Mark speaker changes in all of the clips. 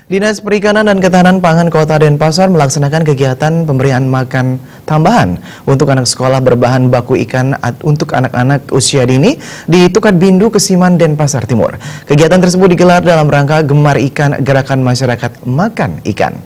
Speaker 1: Dinas Perikanan dan Ketahanan Pangan Kota Denpasar melaksanakan kegiatan pemberian makan tambahan untuk anak sekolah berbahan baku ikan untuk anak-anak usia dini di Tukat Bindu, Kesiman, Denpasar Timur. Kegiatan tersebut digelar dalam rangka Gemar Ikan Gerakan Masyarakat Makan Ikan.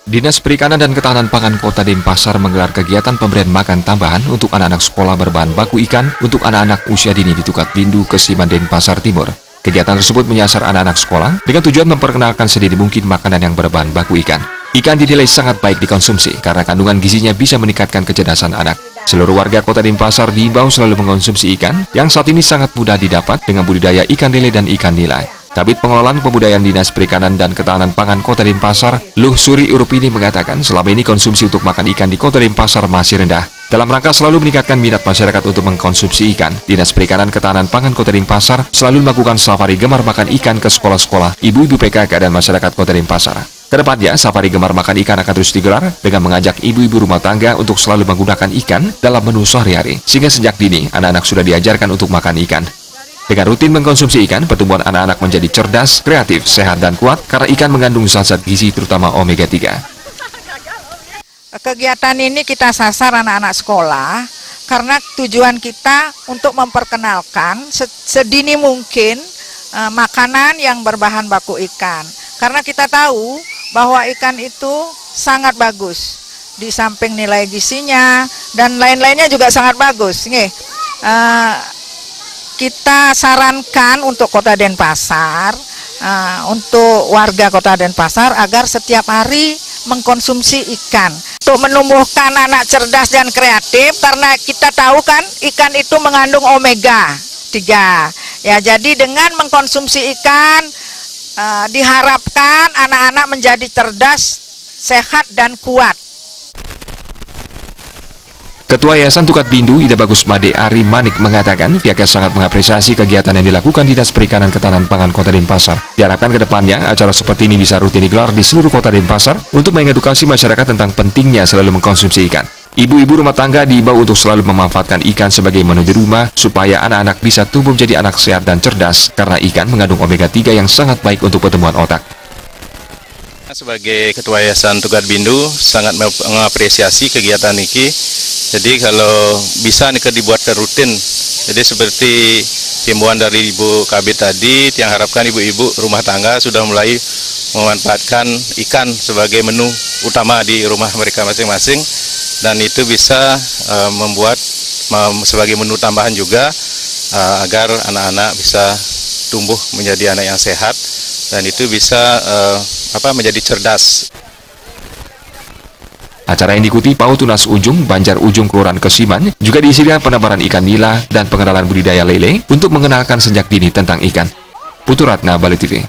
Speaker 2: Dinas Perikanan dan Ketahanan Pangan Kota Denpasar menggelar kegiatan pemberian makan tambahan untuk anak-anak sekolah berbahan baku ikan untuk anak-anak usia dini di Tukat Bindu, Kesiman, Denpasar Timur. Kegiatan tersebut menyasar anak-anak sekolah dengan tujuan memperkenalkan sedini mungkin makanan yang berbahan baku ikan. Ikan dinilai sangat baik dikonsumsi karena kandungan gizinya bisa meningkatkan kecerdasan anak. Seluruh warga Kota Denpasar diimbau selalu mengkonsumsi ikan yang saat ini sangat mudah didapat dengan budidaya ikan lele dan ikan nila. Kabid Pengelolaan Pembudayaan Dinas Perikanan dan Ketahanan Pangan Kota Denpasar, Luh Suri Urupini mengatakan selama ini konsumsi untuk makan ikan di Kota Denpasar masih rendah. Dalam rangka selalu meningkatkan minat masyarakat untuk mengkonsumsi ikan, Dinas Perikanan Ketahanan Pangan Kota Denpasar selalu melakukan safari gemar makan ikan ke sekolah-sekolah, ibu-ibu PKK dan masyarakat Kota Denpasar. Kedepannya, safari gemar makan ikan akan terus digelar dengan mengajak ibu-ibu rumah tangga untuk selalu menggunakan ikan dalam menu sehari-hari, sehingga sejak dini anak-anak sudah diajarkan untuk makan ikan. Dengan rutin mengkonsumsi ikan, pertumbuhan anak-anak menjadi cerdas, kreatif, sehat, dan kuat karena ikan mengandung zat-zat gizi terutama omega 3.
Speaker 3: Kegiatan ini kita sasar anak-anak sekolah karena tujuan kita untuk memperkenalkan sedini mungkin makanan yang berbahan baku ikan. Karena kita tahu bahwa ikan itu sangat bagus. Di samping nilai gizinya dan lain-lainnya juga sangat bagus. Kita sarankan untuk Kota Denpasar, untuk warga Kota Denpasar agar setiap hari mengkonsumsi ikan untuk menumbuhkan anak cerdas dan kreatif, karena kita tahu kan ikan itu mengandung omega 3 ya. Jadi dengan mengkonsumsi ikan diharapkan anak-anak menjadi cerdas, sehat, dan kuat.
Speaker 2: Ketua Yayasan Tukat Bindu, Ida Bagus Made Ari Manik mengatakan pihaknya sangat mengapresiasi kegiatan yang dilakukan Dinas Perikanan Ketahanan Pangan Kota Denpasar. Diharapkan ke depannya acara seperti ini bisa rutin digelar di seluruh Kota Denpasar untuk mengedukasi masyarakat tentang pentingnya selalu mengkonsumsi ikan. Ibu-ibu rumah tangga diimbau untuk selalu memanfaatkan ikan sebagai menu di rumah supaya anak-anak bisa tumbuh menjadi anak sehat dan cerdas karena ikan mengandung omega 3 yang sangat baik untuk pertumbuhan otak.
Speaker 4: Sebagai Ketua Yayasan Tukat Bindu sangat mengapresiasi kegiatan ini. Jadi kalau bisa nih dibuat rutin. Jadi seperti himbauan dari Ibu Kabid tadi, yang harapkan ibu-ibu rumah tangga sudah mulai memanfaatkan ikan sebagai menu utama di rumah mereka masing-masing, dan itu bisa membuat sebagai menu tambahan juga agar anak-anak bisa tumbuh menjadi anak yang sehat dan itu bisa menjadi cerdas.
Speaker 2: Acara yang diikuti PAUD Tunas Ujung, Banjar Ujung, Kelurahan Kesiman juga diisikan penebaran ikan nila dan pengenalan budidaya lele untuk mengenalkan sejak dini tentang ikan. Putu Ratna, Bali TV.